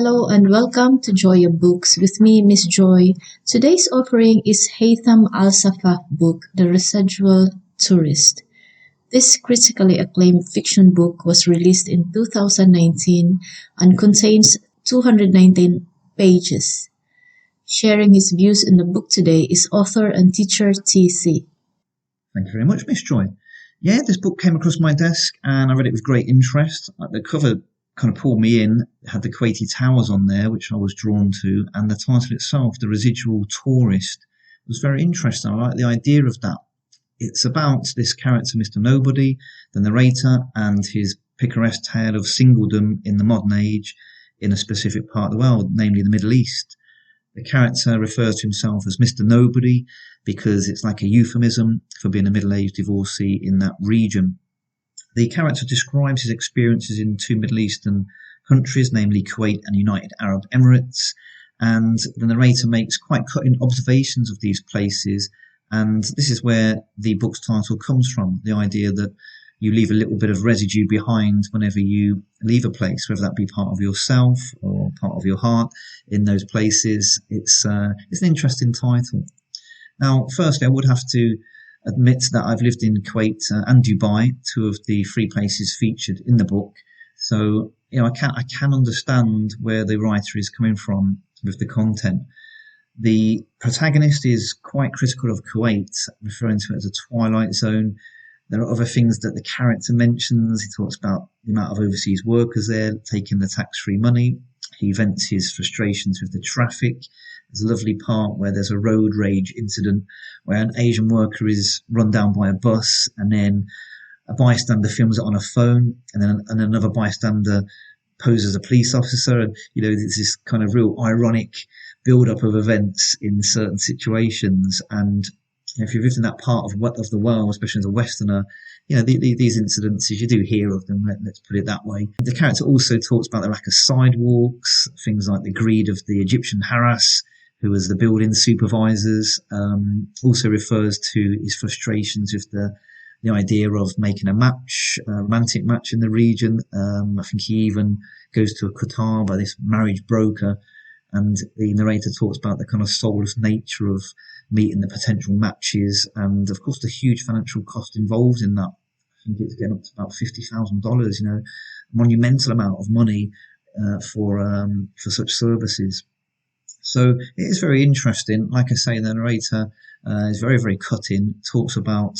Hello and welcome to Joy of Books with me, Miss Joy. Today's offering is Haitham Alsaffif book, The Residual Tourist. This critically acclaimed fiction book was released in 2019 and contains 219 pages. Sharing his views in the book today is author and teacher TC. Thank you very much, Miss Joy. Yeah, this book came across my desk and I read it with great interest. The cover kind of pulled me in. It had the Kuwaiti towers on there, which I was drawn to, and the title itself, The Residual Tourist, was very interesting. I like the idea of that. It's about this character, Mr. Nobody, the narrator, and his picaresque tale of singledom in the modern age in a specific part of the world, namely the Middle East. The character refers to himself as Mr. Nobody because it's like a euphemism for being a middle-aged divorcee in that region. The character describes his experiences in two Middle Eastern countries, namely Kuwait and United Arab Emirates, and the narrator makes quite cutting observations of these places, and this is where the book's title comes from, the idea that you leave a little bit of residue behind whenever you leave a place, whether that be part of yourself or part of your heart in those places. It's an interesting title. Now, firstly, I would have to admit that I've lived in Kuwait and Dubai, two of the three places featured in the book. So, I can understand where the writer is coming from with the content. The protagonist is quite critical of Kuwait, referring to it as a twilight zone. There are other things that the character mentions. He talks about the amount of overseas workers there taking the tax-free money. He vents his frustrations with the traffic. There's a lovely part where there's a road rage incident where an Asian worker is run down by a bus, and then a bystander films it on a phone, and then another bystander poses as a police officer. And, there's this kind of real ironic build-up of events in certain situations. And if you've lived in that part of the world, especially as a Westerner, these incidences, you do hear of them, let's put it that way. The character also talks about the lack of sidewalks, things like the greed of the Egyptian Harras, who was the building supervisors, also refers to his frustrations with the idea of making a match, a romantic match in the region. I think he even goes to a Qatar by this marriage broker, and the narrator talks about the kind of soulless nature of meeting the potential matches, and of course the huge financial cost involved in that. I think it's getting up to about $50,000, monumental amount of money for such services. So it is very interesting. Like I say, the narrator is very, very cutting, talks about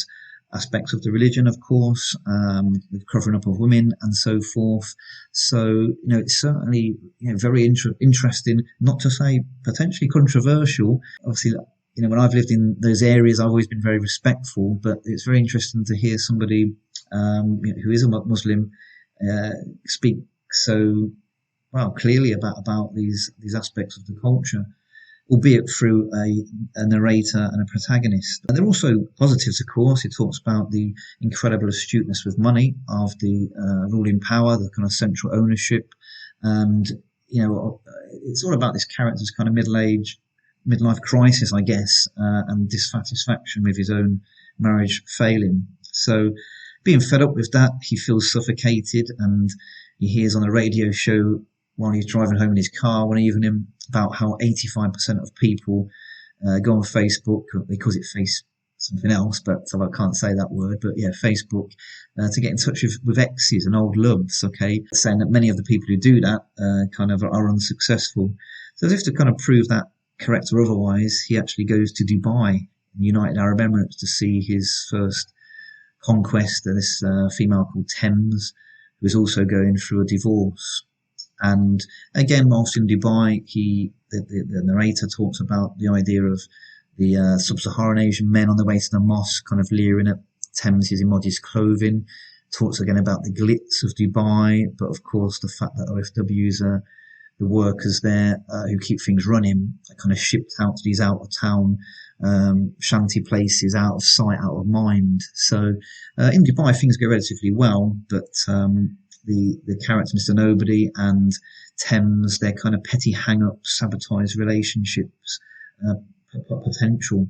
aspects of the religion, of course, the covering up of women and so forth. So, it's certainly very interesting, not to say potentially controversial. Obviously, when I've lived in those areas, I've always been very respectful, but it's very interesting to hear somebody who is a Muslim speak so clearly about these aspects of the culture, albeit through a narrator and a protagonist. And there are also positives, of course. It talks about the incredible astuteness with money of the ruling power, the kind of central ownership. And, it's all about this character's kind of midlife crisis, I guess, and dissatisfaction with his own marriage failing. So being fed up with that, he feels suffocated, and he hears on a radio show while he's driving home in his car one evening about how 85% of people go on Facebook, they call it face something else, but so I can't say that word, but yeah, Facebook, to get in touch with exes and old loves, okay, saying that many of the people who do that kind of are unsuccessful. So as if to kind of prove that correct or otherwise, he actually goes to Dubai, the United Arab Emirates, to see his first conquest, this female called Thames, who is also going through a divorce. And again, whilst in Dubai, the narrator talks about the idea of the sub-Saharan Asian men on their way to the mosque kind of leering at Thames's immodest clothing. Talks again about the glitz of Dubai, but of course the fact that OFWs are the workers there who keep things running, are kind of shipped out to these out-of-town shanty places, out of sight, out of mind. So in Dubai, things go relatively well, but the character Mr. Nobody and Thames, their kind of petty hang-ups, sabotage relationships, potential.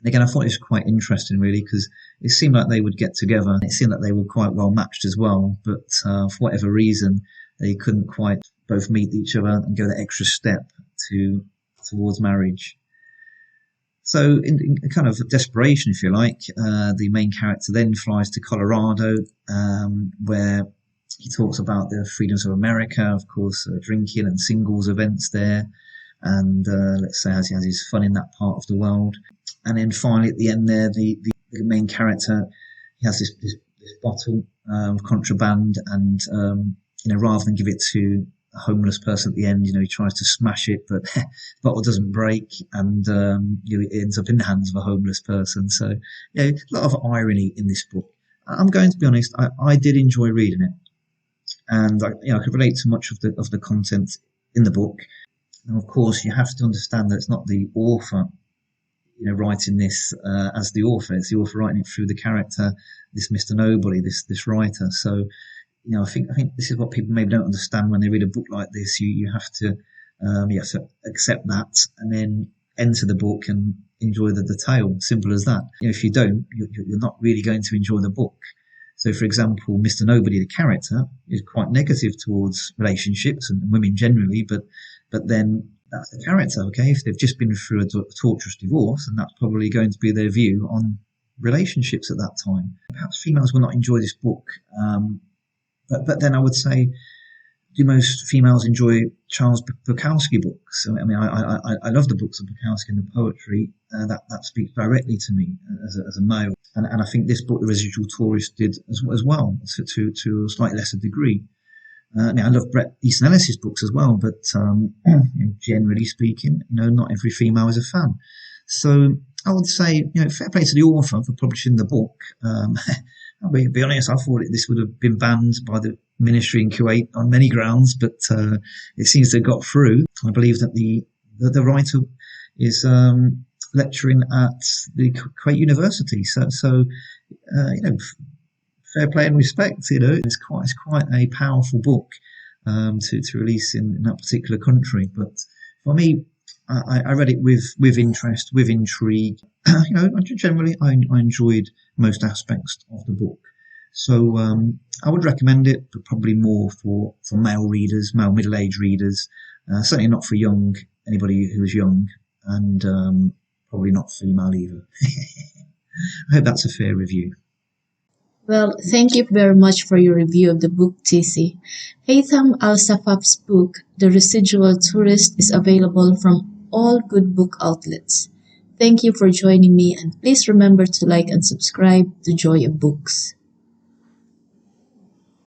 And again, I thought it was quite interesting, really, because it seemed like they would get together. It seemed like they were quite well matched as well, but for whatever reason, they couldn't quite both meet each other and go that extra step towards marriage. So, in kind of desperation, if you like, the main character then flies to Colorado, where he talks about the freedoms of America, of course, drinking and singles events there, and let's say as he has his fun in that part of the world. And then finally, at the end there, the main character, he has this bottle of contraband, and rather than give it to a homeless person at the end, he tries to smash it, but the bottle doesn't break, and it ends up in the hands of a homeless person. So, a lot of irony in this book. I'm going to be honest, I did enjoy reading it, and I could relate to much of the content in the book. Now, of course, you have to understand that it's not the author, writing this as the author. It's the author writing it through the character, this Mr. Nobody, this writer. So, I think this is what people maybe don't understand when they read a book like this. You have to accept that and then enter the book and enjoy the tale. Simple as that. If you don't, you're not really going to enjoy the book. So, for example, Mr. Nobody, the character, is quite negative towards relationships and women generally, but then that's the character, okay? If they've just been through a torturous divorce, and that's probably going to be their view on relationships at that time. Perhaps females will not enjoy this book, but then I would say, do most females enjoy Charles Bukowski books? I mean, I love the books of Bukowski and the poetry. That speaks directly to me as a male. And I think this book, The Residual Tourist, did as well, to a slightly lesser degree. Now, I love Bret Easton Ellis's books as well, but generally speaking, not every female is a fan. So I would say, fair play to the author for publishing the book. I'll be honest, I thought this would have been banned by the ministry in Kuwait on many grounds, but it seems to have got through. I believe that the writer is lecturing at the Kuwait University. So fair play and respect. It's quite a powerful book to release in that particular country. But for me, I read it with interest, with intrigue. Generally, I enjoyed most aspects of the book. So I would recommend it, but probably more for male readers, male middle-aged readers. Certainly not for anybody who is young, and probably not female either. I hope that's a fair review. Well, thank you very much for your review of the book, TC. Haitham Alsaffif's book, The Residual Tourist, is available from all good book outlets. Thank you for joining me, and please remember to like and subscribe to Joy of Books.